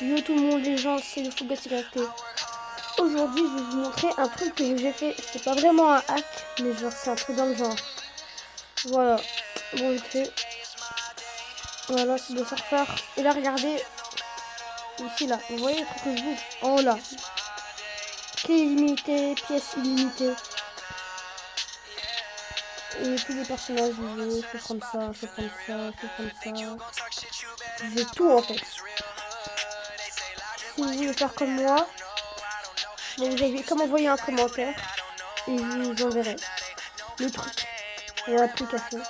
Yo tout le monde, les gens, c'est le Fugati Connecté. Aujourd'hui, je vais vous montrer un truc que j'ai fait. C'est pas vraiment un hack, mais genre c'est un truc dans le genre. Voilà. Bon, vite fait. Voilà, c'est le surfeur. Et là, regardez. Ici, là. Vous voyez le truc que je bouge en haut, là. Clé illimitée, pièces illimitées. Et tous les personnages, je fais comme ça, je fais comme ça, je fais comme ça. J'ai tout en fait. Si vous voulez faire comme moi, bon, vous avez comme envoyer un commentaire et je vous enverrai le truc et l'application.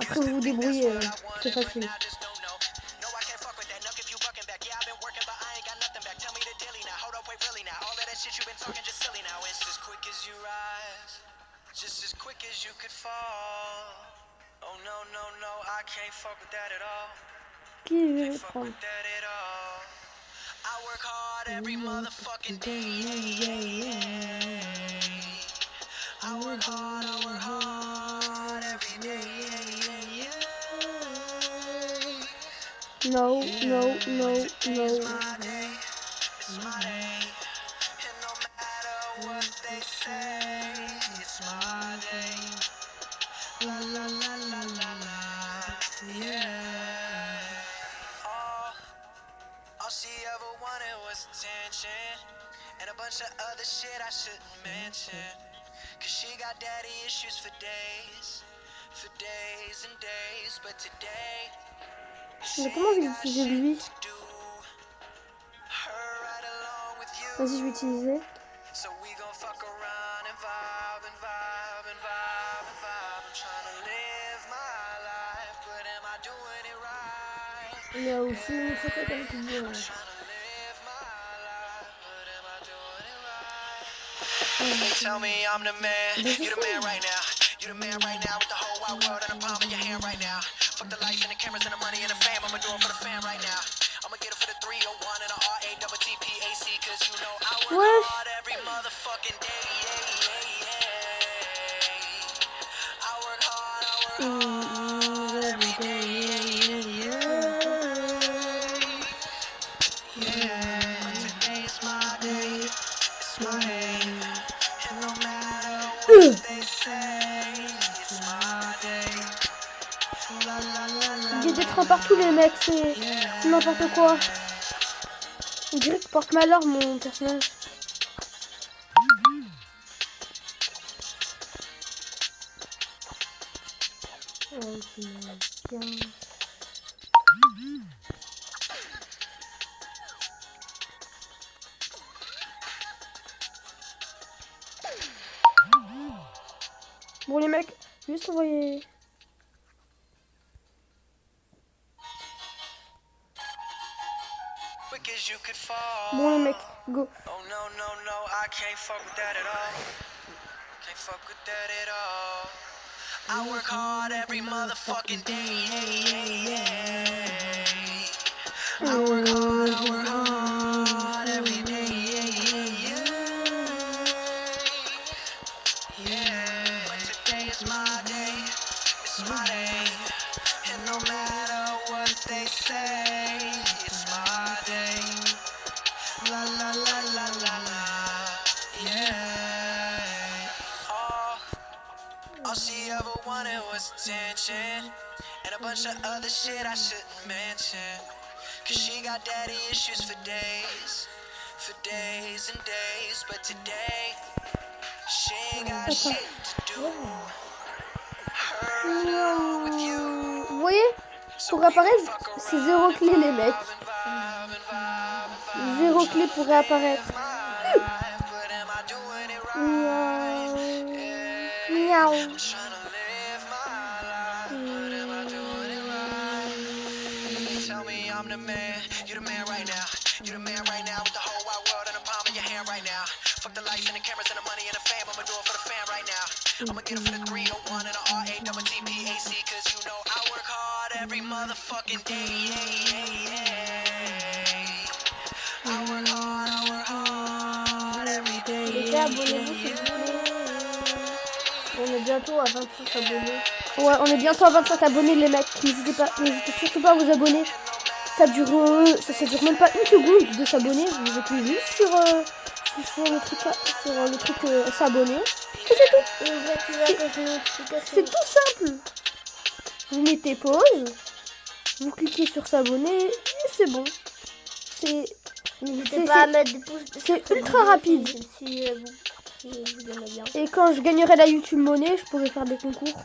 Après vous vous débrouillez, c'est facile. Just as quick as you could fall. Oh no, no, no, I can't fuck with that at all. Qui je vais prendre? I work hard every motherfucking day. I work hard every day. No, no, no, no. It's my day. And no matter what they say, it's my day. La la la la la la, yeah. All she ever wanted was attention and a bunch of other shit I shouldn't mention. Cause she got daddy issues for days and days. But today, Mais comment je vais utiliser lui? Vas-y, je vais utiliser. So we gon' fuck around and vibe and vibe and vibe and vibe. I'm trying to live my life, but am I doing it right? Il y a aussi une photo d'un I'm trying to live my life, but am I doing it right? They tell me I'm the man, you the man right now. You the man right now with the whole wide world in the palm of your hand right now. Fuck the lights and the cameras and the money and the fame, I'ma do it for the fam right now. I'ma get it for the 301 and the RATTPAC, cause you know I work hard every motherfucking day. I work hard every day. But today is my day, it's my day. And no matter what they say, it's my day. La la la la. Il y a des trains partout les mecs, c'est n'importe quoi. On dirait qu'il porte malheur mon personnage. Oh, bien. Bon les mecs, juste envoyer. Bon les mecs, go. Oh no no no, I can't fuck with that at all. Can't fuck with that at all. I work hard every motherfucking day. I work hard every day. Yeah, but today is my day. It's my day. And no matter what they say, it's my day. La la la la la la, yeah. All she ever wanted was attention and a bunch of other shit I shouldn't mention. Cause she got daddy issues for days and days. But today, she ain't got shit to do. Her alone with you. Vous voyez, pour réapparaître, c'est 0 clé les mecs. 0 clé pour réapparaître. Miaou. Miaou. Fuck the lights and the cameras and the money and the fame, I'ma do it for the fam right now. I'ma get it for the 301 and the RATTPAC, cause you know I work hard every motherfucking day. I work hard every day. Les gars, abonnez-vous s'il vous plaît. On est bientôt à 25 abonnés. Ouais, on est bientôt à 25 abonnés les mecs. N'hésitez surtout pas à vous abonner. ça dure même pas une seconde de s'abonner. Vous appuyez juste sur le truc s'abonner. Et c'est tout. C'est tout simple. Vous mettez pause, vous cliquez sur s'abonner et c'est bon. N'hésitez pas à mettre des pouces. C'est ultra rapide. Si vous aimez bien. Et quand je gagnerai la YouTube monnaie, je pourrai faire des concours.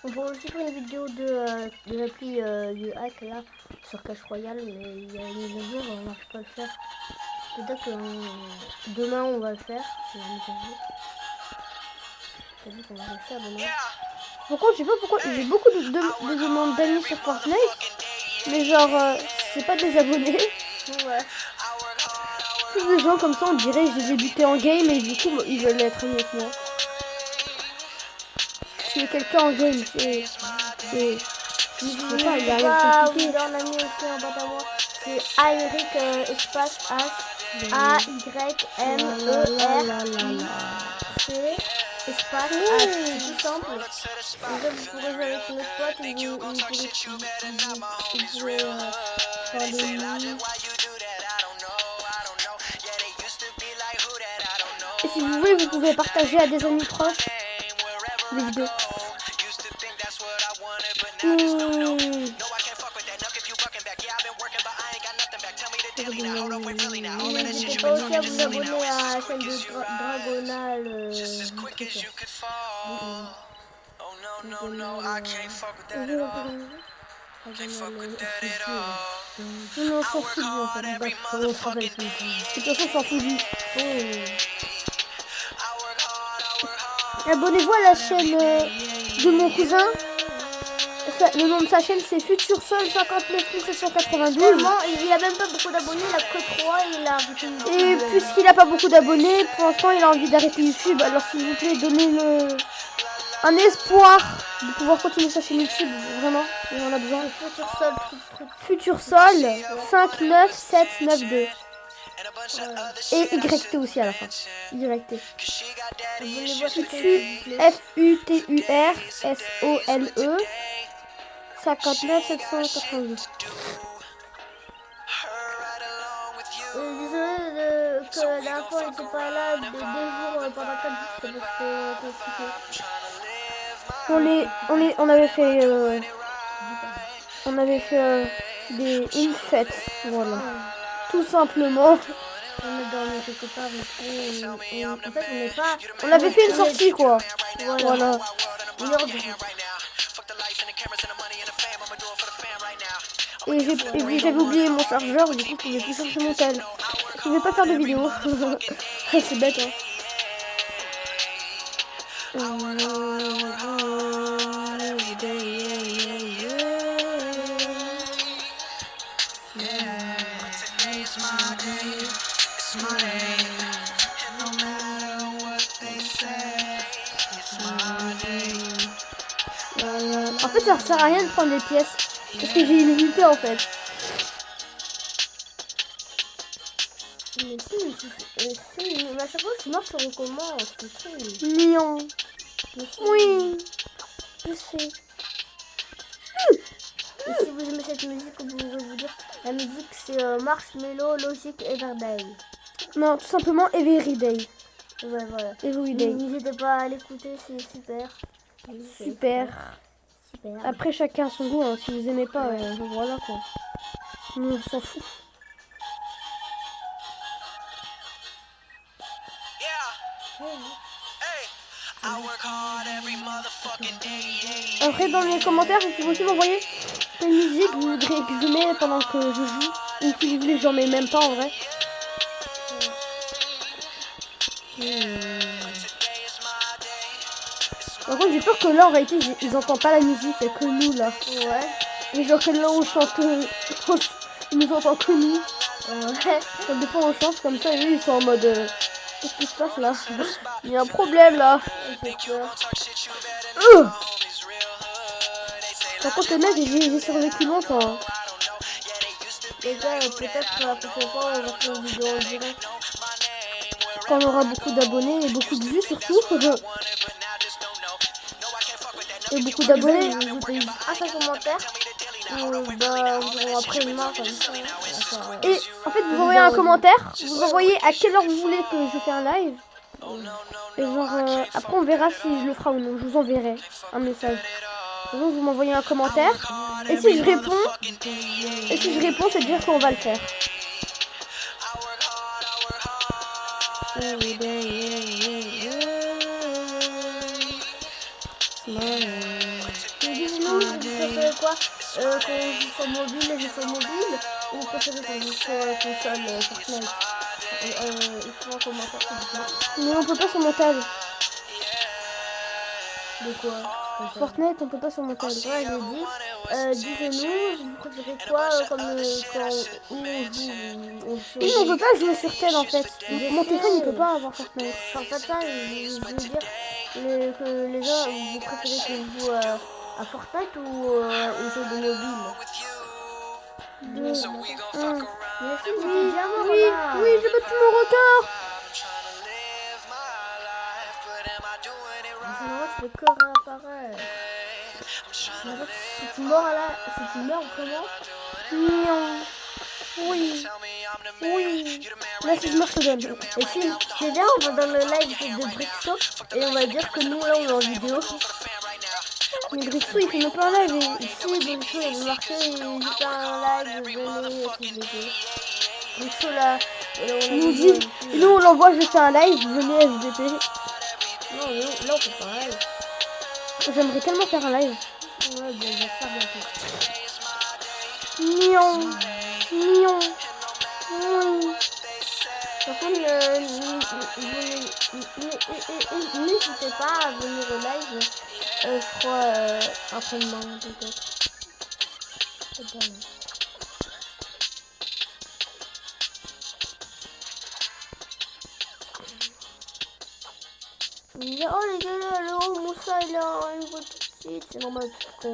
On pourrait aussi faire une vidéo de l'appli du hack là sur Clash Royale, mais il y a une mise à jour, on n'arrive pas à le faire. Peut-être que demain on va le faire. La mise à jour. T'as dit qu'on va le faire demain. Par contre, je sais pas pourquoi j'ai beaucoup de demandes d'amis sur Fortnite, mais genre c'est pas des abonnés. Ouais. C'est des gens comme ça, on dirait je les ai butés en game et du coup ils veulent être amis avec moi. Si quelqu'un en game, c'est je sais pas, il y a rien de compliqué. Un ami aussi en bas à moi. C'est Aymeric espace H A-Y-M-E-R-I-C espace H. C'est tout simple. Déjà vous pourrez jouer avec notre pote et vous pourrez parler de nous. Et si vous voulez, vous pouvez partager à des amis proches les vidéos. N'hésitez pas aussi à vous abonner à la chaîne de Dragonal. Non, on s'en fout en fait. Bref, on se rappelle plus. De toute façon, on s'en fout du. Abonnez-vous à la chaîne de mon cousin. Le nom de sa chaîne c'est Futursol 59792. Il a même pas beaucoup d'abonnés, il a que 3 et il a arrêté YouTube. Et puisqu'il a pas beaucoup d'abonnés, pour l'instant il a envie d'arrêter YouTube. Alors s'il vous plaît, donnez-le un espoir de pouvoir continuer sa chaîne YouTube. Vraiment, il en a besoin. Futursol 59792. Et YT aussi à la fin. YT. Futursole 59792. Désolé que la dernière fois on n'était pas là 2 jours pendant 4 jours, c'est parce que compliqué. On avait fait une fête, voilà. Tout simplement. On est dormi quelque part et tout. En fait, on n'est pas. On avait fait une sortie quoi. Voilà. Et j'avais oublié mon chargeur, du coup je pouvais plus charger mon tel. Je pouvais pas faire de vidéo. C'est bête hein. En fait ça sert à rien de prendre des pièces. Parce que j'ai illimité en fait. Mais à chaque fois que tu marches, tu recommences. C'est très mignon. Oui, je sais. Et si vous aimez cette musique, vous pouvez vous dire, la musique c'est Marshmello, Logic, Everyday. Non, tout simplement Everyday. Ouais, voilà. Everyday. N'hésitez pas à l'écouter, c'est super. Super. Après, chacun a son goût. Hein. Si vous aimez pas, voilà quoi. Nous, on s'en fout. Après, dans les commentaires, vous pouvez aussi m'envoyer quelle musique vous voudrez que je mette pendant que je joue. Ou si vous voulez, j'en mets même pas en vrai. Par contre, j'ai peur que là, en réalité, ils entendent pas la musique, il y a que nous là. Ouais. Et genre que là, on chante, ils nous entendent que nous. Ouais. Des fois, on chante comme ça et eux, ils sont en mode. Qu'est-ce qui se passe là? Il y a un problème là. Par contre, les mecs, j'ai survécu longtemps. Les gars, peut-être que la prochaine fois, on va faire une vidéo en direct. Quand on aura beaucoup d'abonnés et beaucoup de vues surtout. et beaucoup d'abonnés. Vous avez un seul commentaire. Bah, après demain, comme ça. Et en fait, vous envoyez un commentaire, vous envoyez à quelle heure vous voulez que je fasse un live. Et genre, après on verra si je le ferai ou non. Je vous enverrai un message. Donc vous m'envoyez un commentaire. Et si je réponds, c'est dire qu'on va le faire. Dis-nous, vous préférez quoi? Qu'on joue sur mobile et joue sur mobile? Ou vous préférez qu'on joue sur console Fortnite? Il faut un commentaire, s'il vous plaît. Mais on peut pas sur montage. De quoi? Fortnite, on peut pas sur montage. Ouais, j'ai dit. Dites-nous, vous préférez quoi comme quand on joue Et on peut pas jouer sur tel en fait. Mon téléphone il peut pas avoir Fortnite. En fait, ça, je veux dire que les gens, vous préférez qu'on joue à Fortnite ou aux jeux de mobile? Deux, un. Mais si, j'étais déjà mort Oui, là. oui, j'ai battu mon record. C'est normal, tu fais que réapparaître. Si tu meurs là, si tu meurs comment? Non. Oui. Oui. Là, si je meurs, je te donne. Et si, c'est bien, on va dans le live de Brixo et on va dire que nous là on est en vidéo. Mais Brixo, il fait même pas un live. Si, Brixo, il avait marqué, il fait un live, venez, SVP. Brixo là, Il nous dit, nous on l'envoie, je fais un live, venez SVP. Non, là on fait pas un live. J'aimerais tellement faire un live. Ouais, bon, on va faire bientôt. Mion. Mion. Oui. Par contre, n'hésitez pas à venir au live. Je crois après-demain peut-être. Il dit, oh les gars, là, le haut Moussa il a une voix toute petite. C'est normal quand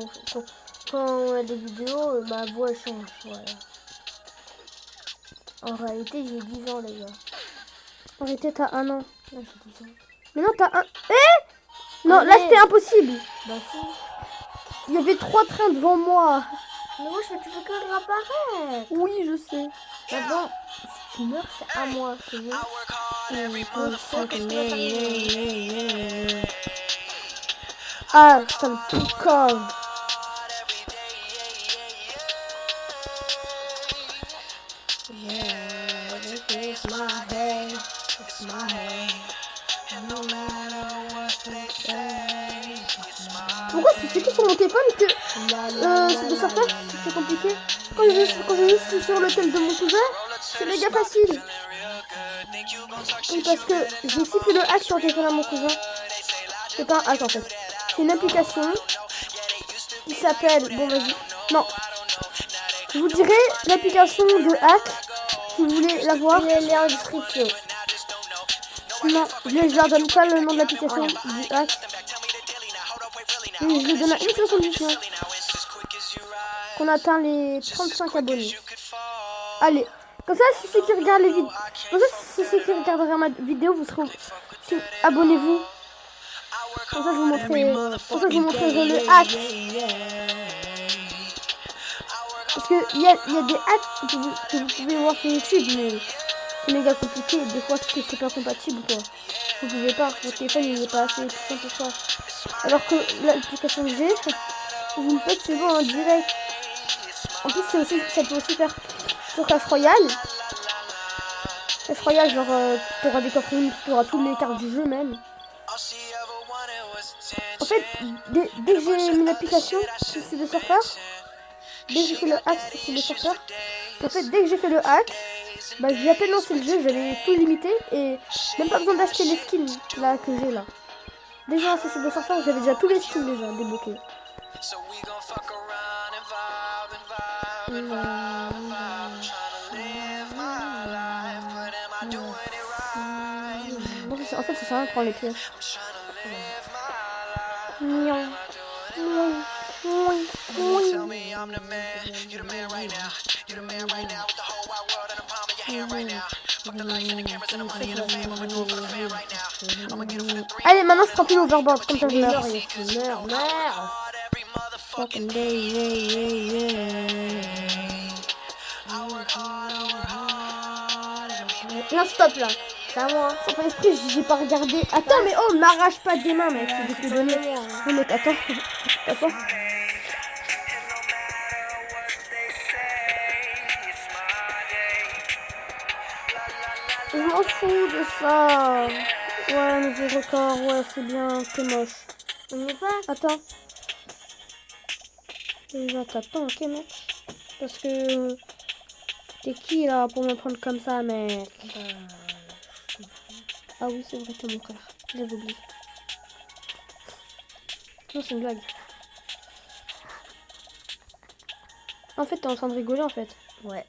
on a des vidéos, ma voix change. Voilà. En réalité, j'ai 10 ans, les gars. En réalité, t'as 1 an. Là, j'ai 10 ans. Mais non, t'as un. Non, là c'était impossible. Bah si. Il y avait 3 trains devant moi. Mais moi, tu fais que réapparaître. Oui, je sais. Maintenant, si tu meurs, c'est à moi, c'est bon. Ah, ça me picolle. Pourquoi c'est que sur mon téléphone que c'est de surfer, c'est compliqué. Quand je suis sur l'hôtel de mon cousin, c'est méga facile. Oui, parce que j'ai aussi fait le hack sur le téléphone à mon cousin. C'est pas un hack en fait. C'est une application qui s'appelle... Bon vas-y. Non. Je vous dirai l'application de hack si vous voulez la voir. Elle est en description. Non, je leur donne pas le nom de l'application du hack. Et je lui donne à une seule condition. Qu'on atteint les 35 abonnés. Allez. Comme ça, si c'est qui regarde les vidéos, comme ça, si c'est qui regardera ma vidéo, vous serez, abonnez-vous. Comme ça, je vous montrerai le hack. Parce que il y a des hacks que vous pouvez voir sur YouTube, mais c'est méga compliqué. Des fois, c'est pas compatible, quoi. Vous pouvez pas. Votre téléphone, il n'est pas assez puissant pour ça. Alors que l'application que j'ai, vous le faites, c'est bon en direct. En plus, ça peut aussi faire sur Clash Royale. Clash Royale, genre, t'auras des coffres uniques, t'auras toutes les cartes du jeu même. En fait, dès que j'ai mis l'application sur le surfeur, dès que j'ai fait le hack sur le surfeur, en fait, dès que j'ai fait le hack, bah j'ai à peine lancé le jeu, j'avais tout limité et même pas besoin d'acheter les skins là que j'ai là. Dès que j'ai lancé sur le surfeur, j'avais déjà tous les skins déjà débloqués. En fait, ça sert à rien de prendre les pièges. Miaou. Tell me I'm the man, you the man right now. You the man right now with the whole wide world in the palm of your hand right now. Fuck the lights and the cameras and the money and the fame. I'ma do it for the fan right now. I'ma get it for the three. Allez, maintenant je prends plus l'overboard, comme ça je meurs. Meurs. Every motherfucking Non, stop là. C'est à moi. Sans faire esprit, j'ai pas regardé. Attends, mais oh, m'arrache pas des mains, mec. C'est des données. Non, mec, attends. Attends. Je m'en fous de ça. Ouais, nouveau record. Ouais, c'est bien. C'est moche. On n'est pas. Attends. Déjà, t'attends, ok, mec. Parce que... T'es qui, là, pour me prendre comme ça, mec? Ah oui, c'est vrai, t'es mon frère. J'avais oublié. Non, c'est une blague. En fait, t'es en train de rigoler, en fait. Ouais.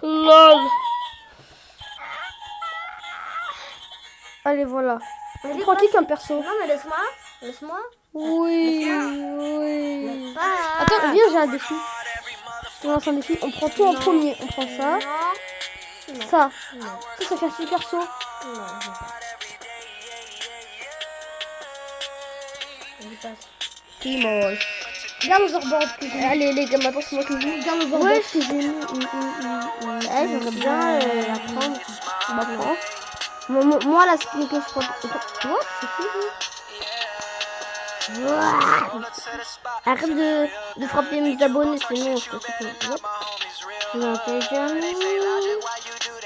LOL. Allez, voilà. On prend qui comme perso? Non, mais laisse-moi. Laisse-moi. Oui, oui. Pas. Attends, viens, j'ai un défi. Je lance un défi. On prend tout en premier. On prend ça. Non. Ça. Non. Ça fait 6 persos. Non, je veux pas. Je passe. C'est moche. Regarde l'overboard que j'ai. Allez, les gars, maintenant c'est moi qui joue. Regarde l'overboard Ouais, que j'ai mis. J'aimerais bien la prendre. Maintenant. Moi, la skin que je prends. What? C'est qui lui? Arrête de frapper mes abonnés, sinon je te fais. Je m'appelle Jean-Mi.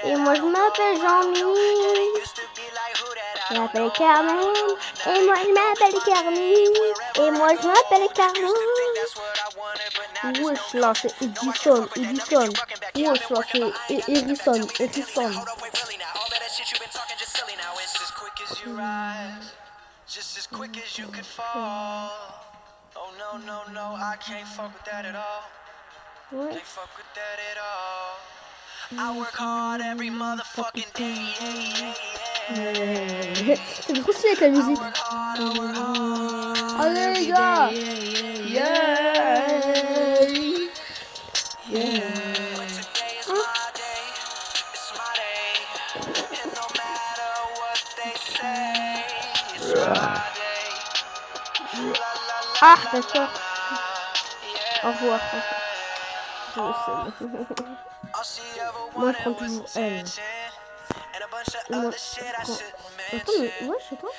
Et moi je m'appelle Jean-Mi. Je m'appelle Carmen. Et moi je m'appelle Carmen. Et moi je m'appelle Carmen. Wesh là, c'est Edison. Wesh là, c'est Harrison. Just as quick as you could fall. Oh no, no, no, I can't fuck with that at all. Ouais. Can't fuck with that at all. I work hard every motherfucking day. C'est trop stylé avec la musique. Allez les gars. Ah, d'accord. Au revoir. Je le sais. Moi, je prends toujours elle. Moi, je prends... Attends, mais ouais, je sais pas.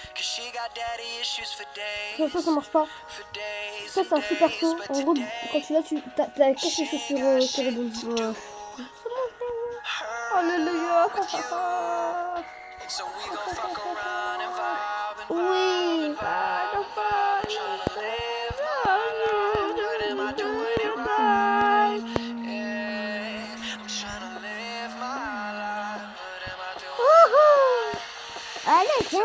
Ça marche pas. Ça, c'est un super saut. En gros, quand tu l'as, t'as caché les chaussures qui rebondissent. Ouais. Alléluia, papa. Oui, Allez, viens.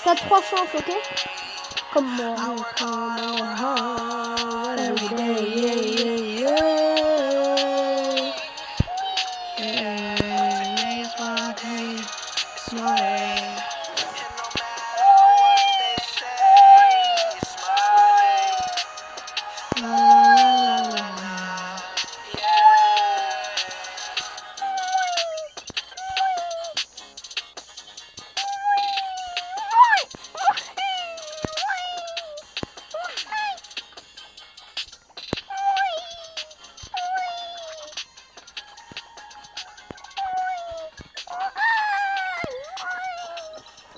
T'as 3 chances, ok? Comme moi.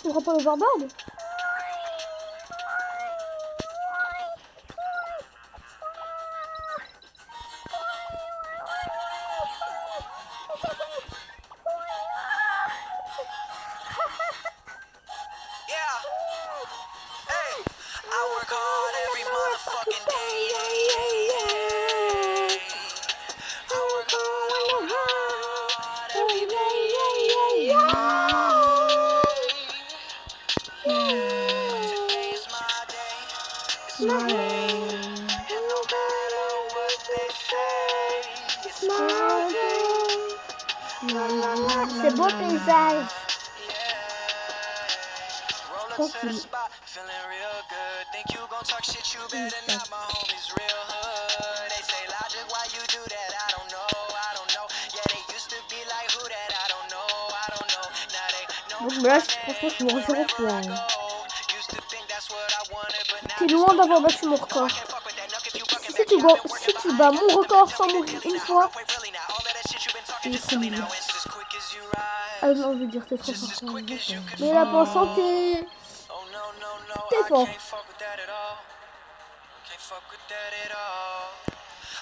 Tu prends pas l'overboard? Smile. C'est beau le paysage. Roll up to the spot, feeling real good. Think you gon' talk shit, you better not. My homies real hood. They say logic, why you do that? I don't know, I don't know. Yeah, they used to be like who that? I don't know, I don't know. Now they know Donc là, franchement, je me retrouve. used to think that's what I wanted, but now T'es loin d'avoir battu mon record. can't fuck with that. Nuck if you fucking Si tu bats mon record sans mourir une fois, wait, really now. All of that shit you been talking il est just trop silly nul. now. It's just quick as you ride. Ah non, je veux dire, t'es trop fort. Just as quick as you could Mais là, pour santé, Oh no, no, no, t'es I fort. can't fuck with that at all. Can't fuck with that at all.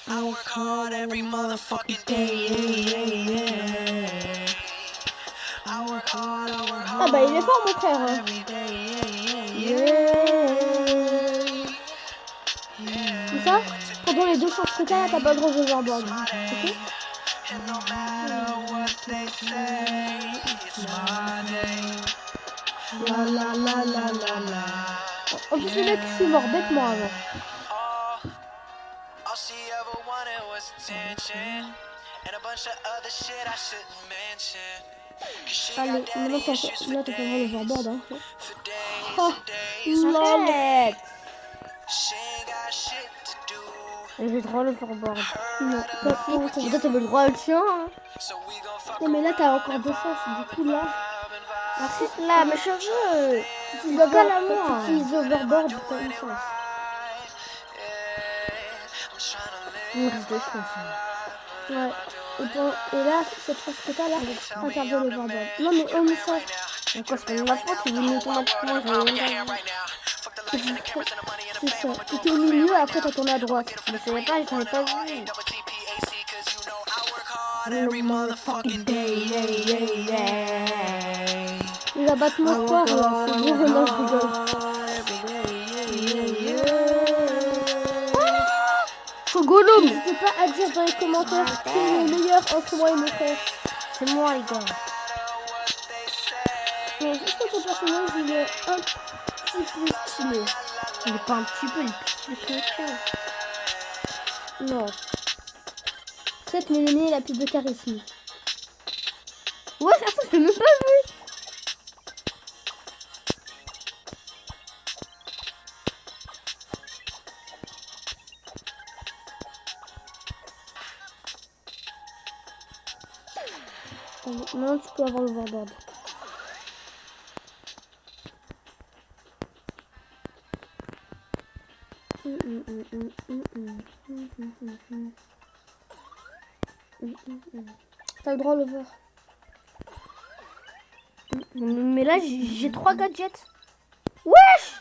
I work hard every motherfucking day. I work hard, I work hard Ah bah, il est fort, mon frère. Hein. every day. C'est ça? Pendant les 2 chances que t'as pas le droit de overboard. Ok? And no matter what they say, it's my day. La la la la la la. En plus, le mec, je suis mort bêtement avant. All she ever wanted was attention and a bunch of other shit I shouldn't mention. 'Cause she Allez, got maintenant daddy issues for là, t'as pas le overboard. Hein. for days Oh, and days. lol. She ain't got shit to do. J'ai le droit de overboard. Non, pas pour toi, t'avais le droit à le chien. Hein. So we gon' fuck Non, mais là, t'as encore 2 chances. Du coup, là. Raciste là, mes cheveux. Tu utilises overboard, t'as une chance. Il me reste 2 chances. Ouais. Et là, cette chance que t'as là, interdit le overboard. Non, mais oh, mais ça. Encore c'est pas de ma faute, il est automatiquement, j'avais même pas vu. C'est ça. T'étais au milieu, après t'as tourné à droite. Je savais pas, je n'avais pas vu. Every motherfucking day. Il va battre mon score, là. C'est bon, là, je rigole. Chogolo, N'hésitez pas à dire dans les commentaires qui est le meilleur entre moi et mon frère. c'est moi, les gars. Non, juste que ton personnage, il est un petit peu stylé. Il est pas un petit peu, il est plus que ça. Non. Peut-être Méléné, il a plus de charisme. Ouais, ça, je l'ai même pas vu. Maintenant, tu peux avoir l'overboard. T'as le droit à l'over. Mais là, j'ai 3 gadgets. Wesh!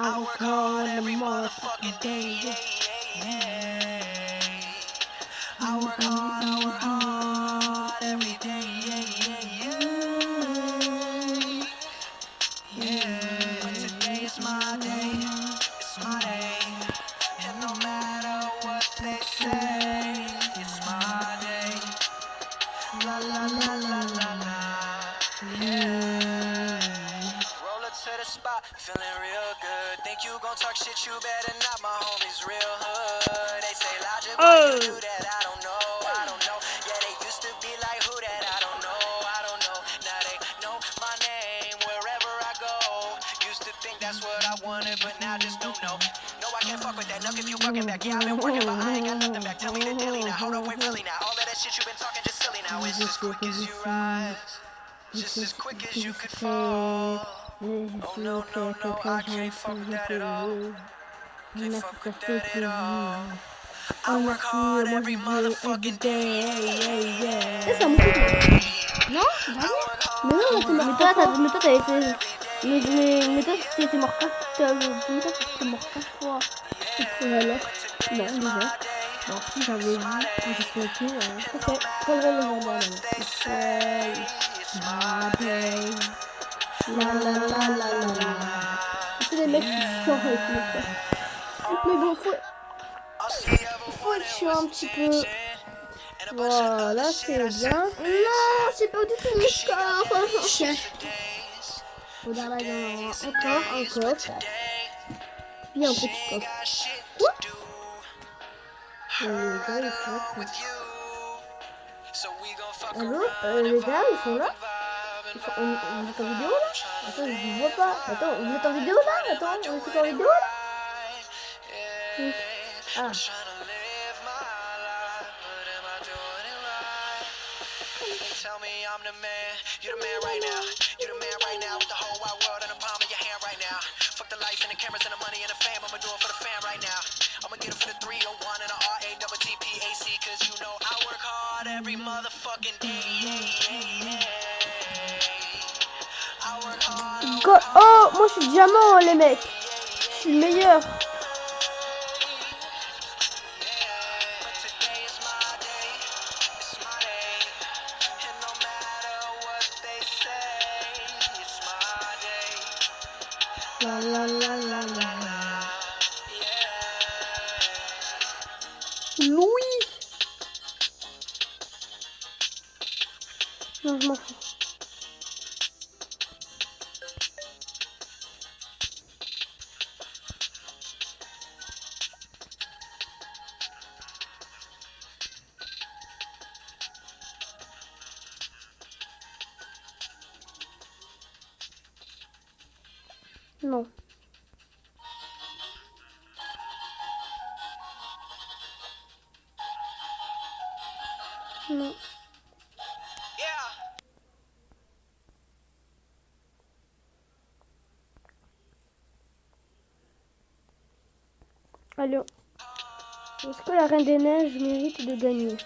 I work hard every motherfucking day. I work hard every day. But today is my day. It's my day. And no matter what they say, it's my day. La la la la la la. Roll up to the spot, feeling real good. Think you gon' talk shit, you better not. My homies real hood. They say logic, why you do that? I don't know, I don't know. Yeah, they used to be like who that? I don't know, I don't know. Now they know my name wherever I go. Used to think that's what I wanted, but now just don't know. No, I can't fuck with that. Nuck if you fucking back. Yeah, I've been working, but I ain't got nothing back. Tell me the daily now. Hold on, wait, really now. All of that shit you been talking just silly now. It's as quick as you rise, just as quick as you could fall. Oh no, no, no, I can't fuck with that at all. Can't fuck with that at all. I work hard every motherfucking day. Eh, c'est un mouton. Non, Mais non, t'es mort. mais toi, t'avais fait. Mais toi, t'étais mort 4 fois. Et alors? Non, déjà. Non, si j'avais vu quand j'ai fait Ok, pas le droit de l'overboard. La la la la la la. C'est des mecs qui chiants avec mon frère. Mais bon, faut être chiant un petit peu. Voilà, c'est bien. Non, c'est pas du tout mon score. Chien. Regarde là, il y en a encore un coffre. Puis un petit coffre. Quoi? Les gars, ils sont là. Allô, les gars, ils sont là? Vous êtes en vidéo là? Attends, je vous vois pas. Attends, vous êtes en vidéo là? Attends, vous êtes en vidéo là? Oui. Ah. Tell me I'm the man, you the man right now. You the man right now with the whole wide world in the palm of your hand right now. Fuck the lights and the cameras and the money and the fame, I'ma do it for the fam right now. I'ma get it for the 301 and the RAWTPAC, cause you know I work hard every motherfucking day. I work hard. Oh, moi je suis diamant, les mecs. Je suis le meilleur. La la la la la. Louis. Non, je m'en fous. Non. Non. Allô. Est-ce que la Reine des Neiges mérite de gagner?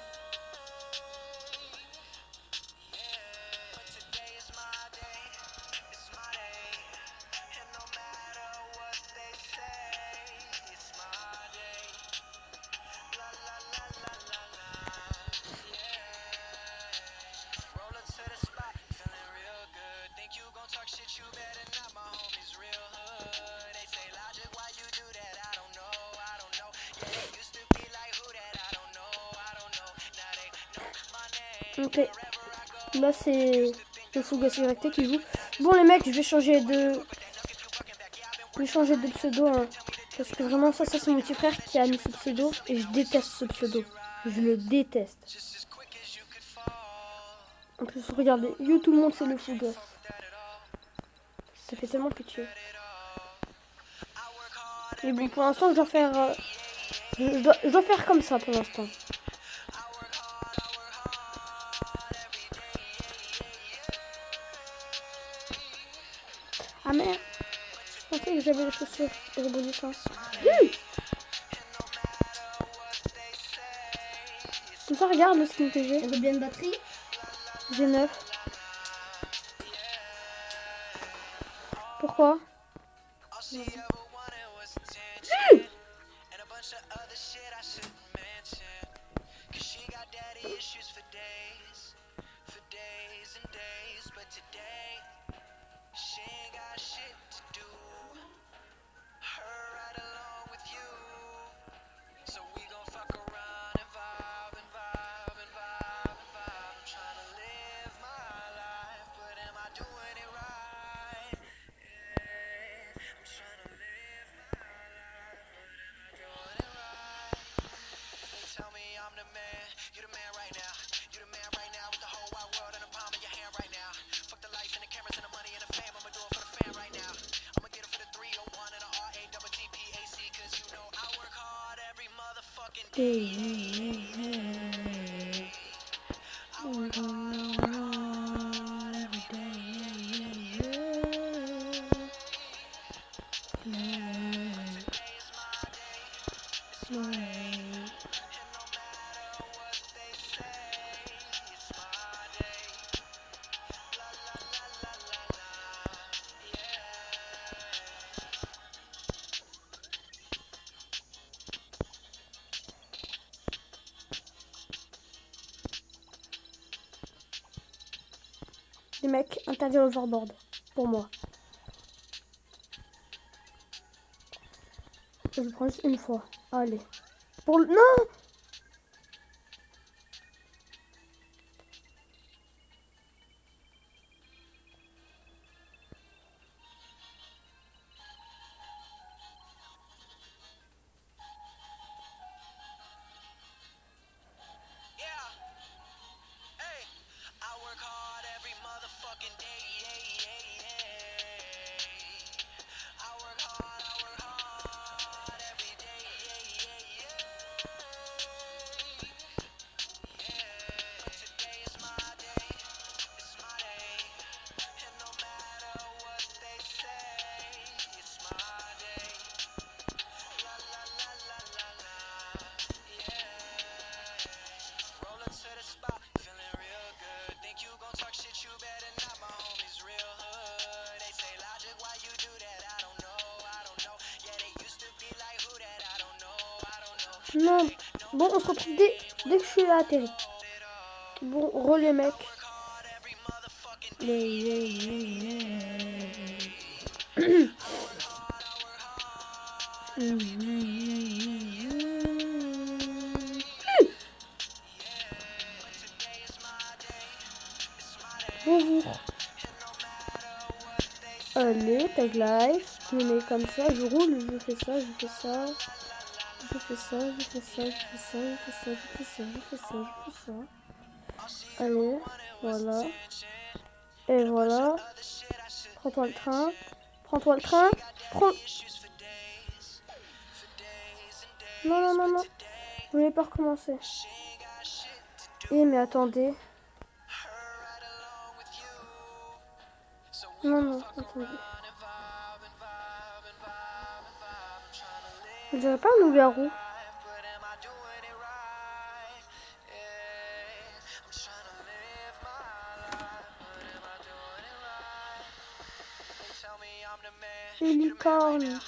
Ok. Là c'est le Fugazi Recté qui joue. Bon les mecs, je vais changer de pseudo hein, parce que vraiment ça c'est mon petit frère qui a mis ce pseudo et je déteste ce pseudo. Je le déteste. En plus regardez, You tout le monde c'est le Fugazi. Ça fait tellement pitié. Et bon pour l'instant je dois faire je dois faire comme ça pour l'instant. Ah merde, je pensais que j'avais les chaussures de rebondissance. Comme ça, regarde le skin que j'ai. T'as combien de batterie? J'ai 9. Pourquoi? Les mecs, interdit l'overboard. Pour moi. Je prends juste une fois. Allez. Pour le... Non! Non. Bon, on se retrouve dès que je suis atterri. Bon, relais mec. Bonjour. Allez, tag life. Je me mets comme ça, je roule, je fais ça, je fais ça. Je fais ça, je fais ça, je fais ça, je fais ça, je fais ça, je fais ça, je fais ça. Allez, voilà. Et voilà. Prends-toi le train. Prends-toi le train. Prends... Non, non, non, non. Je voulais pas recommencer. Eh, mais attendez. Non, non, attendez. On dirait pas un loup-garou. Unicorn.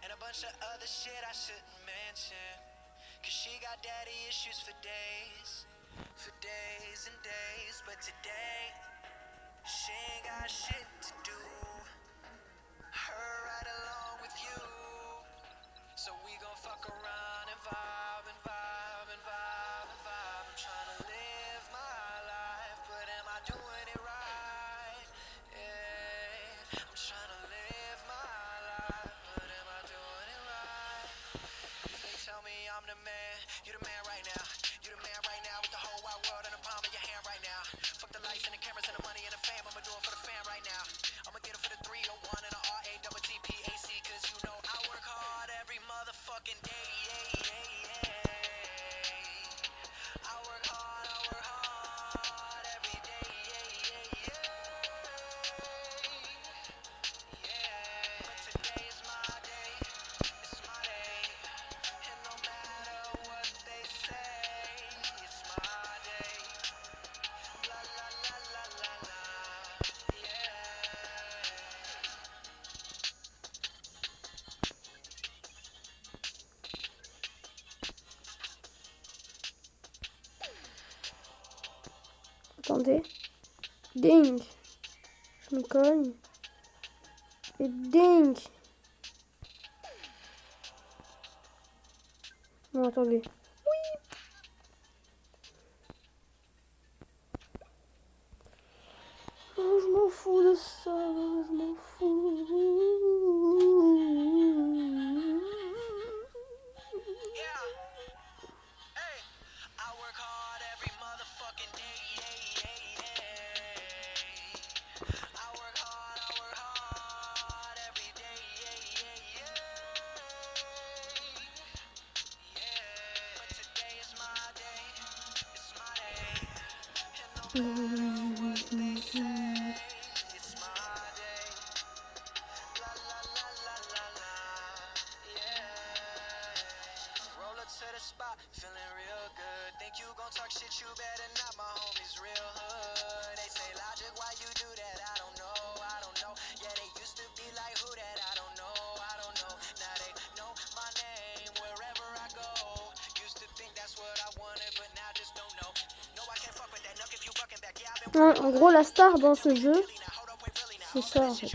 And a bunch of other shit I shouldn't mention. Cause she got daddy issues for days and days. But today, she ain't got shit to do. Her right along with you. So we gon' fuck around and vibe and vibe and vibe and vibe. I'm tryna live my life, but am I doing it right? Yeah, I'm tryna live my life, but am I doing it right? They tell me I'm the man, you the man right now. You the man right now with the whole wide world in the palm of your hand right now. Fuck the lights and the cameras and the money and the fame, I'ma do it for the fan right now. I'ma get it for the 301 and the RATTPAC, cause you know I work hard every motherfucking day, yeah, yeah, yeah. Attendez. Ding. Je me cogne. Et ding. Non, attendez. Oui. Oh, je m'en fous de ça. Je m'en fous. Feeling real good. Think you gon' talk shit, you better not. My homies real hood. They say logic, why you do that? I don't know. Yeah, they used to be like who that? I don't know. Now they know my name wherever I go. Used to think that's what I wanted, but now just don't know. No, I can't fuck with that. Nuck if you bucking back. Yeah, I've been Ouais, en gros, la star dans ce jeu, c'est ça en fait.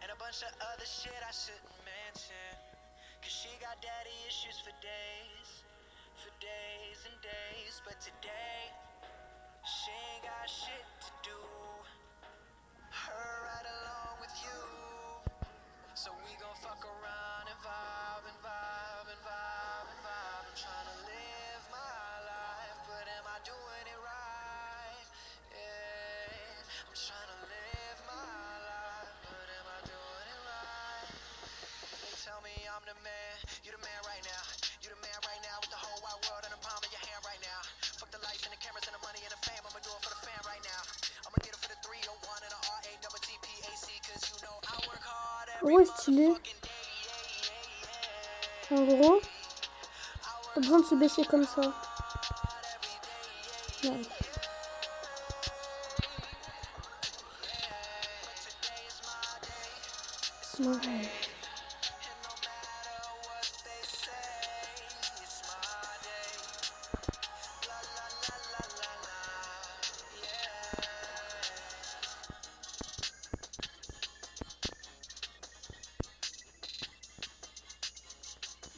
And a bunch of other shit I shouldn't mention. Cause she got daddy issues for days and days. But today, she ain't got shit to do. Her right along with you. So we gon' fuck around and vibe and vibe and vibe and vibe. I'm trying to live my life, but am I doing it right? Yeah, I'm trying to live my life, but am I doing it right? They tell me I'm the man, you the man right now. You the man right now with the whole wide world in the palm of your hand right now. Fuck the lights and the cameras and the money and the fame, I'ma do it for the fan right now. I'ma get it for the 301 and the RATTPAC, cause you know I work hard every Stylé. En gros, pas besoin de se baisser comme ça. Non. Ouais.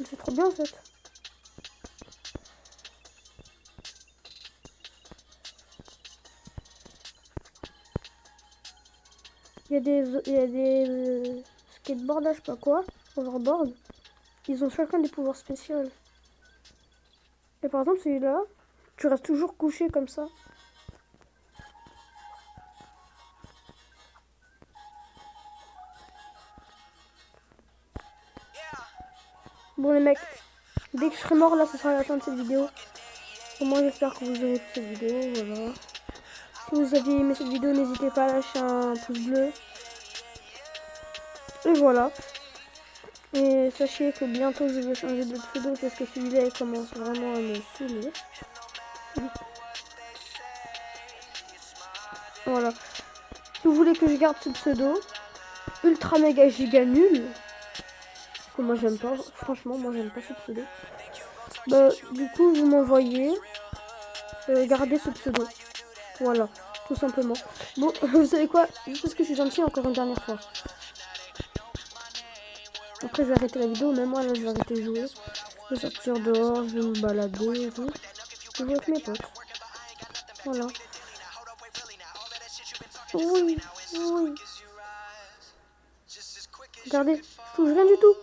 C'est trop bien en fait. Il y a des skateboards là, je sais pas quoi, overboard. Ils ont chacun des pouvoirs spéciaux. Et par exemple celui-là, tu restes toujours couché comme ça. Bon les mecs, dès que je serai mort là, ce sera la fin de cette vidéo. Au moins j'espère que vous aurez pris cette vidéo, voilà. Si vous avez aimé cette vidéo, n'hésitez pas à lâcher un pouce bleu. Et voilà. Et sachez que bientôt je vais changer de pseudo parce que celui-là il commence vraiment à me saouler. Voilà. Si vous voulez que je garde ce pseudo, ultra méga giga nul. Que moi j'aime pas, franchement moi j'aime pas ce pseudo. Bah du coup vous m'envoyez garder ce pseudo. Voilà, tout simplement. Bon, vous savez quoi, juste parce que je suis gentil encore une dernière fois. Après je vais arrêter la vidéo, même moi là je vais arrêter de jouer. Je vais sortir dehors, je vais me balader et tout. Je vais avec mes potes. Voilà. Oui, oui. Regardez, je touche rien du tout.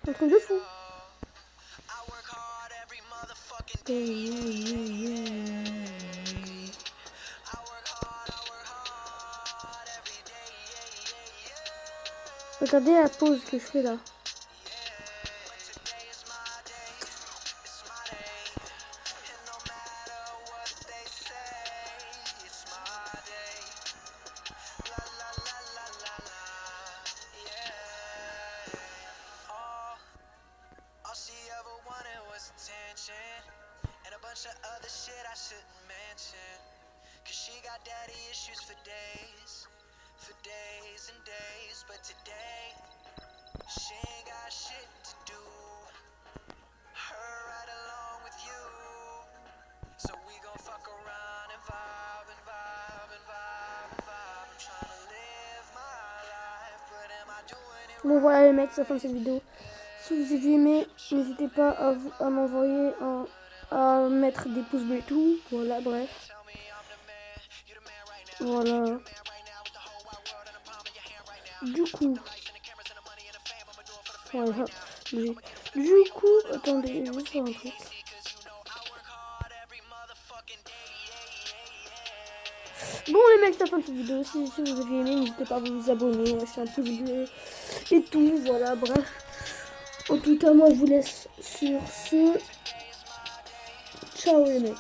Un truc de fou. Regardez la pause que je fais là. All she ever wanted was attention and a bunch of other shit I shouldn't mention. Cause she got daddy issues for days and days. But today, she ain't got shit to do. Her right along with you. So we gon' fuck around and vibe and vibe and vibe and vibe. I'm trying to live my life, but am I doing it Bon voilà les mecs, c'est la fin de cette vidéo. Si vous avez aimé, n'hésitez pas à m'envoyer à mettre des pouces bleus et tout. Voilà, bref. Voilà. Du coup. Voilà. Du coup, attendez, je vais faire un truc. Bon les mecs, c'est la fin de cette vidéo. Si vous avez aimé, n'hésitez pas à vous abonner, à lâcher un pouce bleu et tout. Voilà, bref. En tout cas, moi je vous laisse sur ce. Ciao les mecs.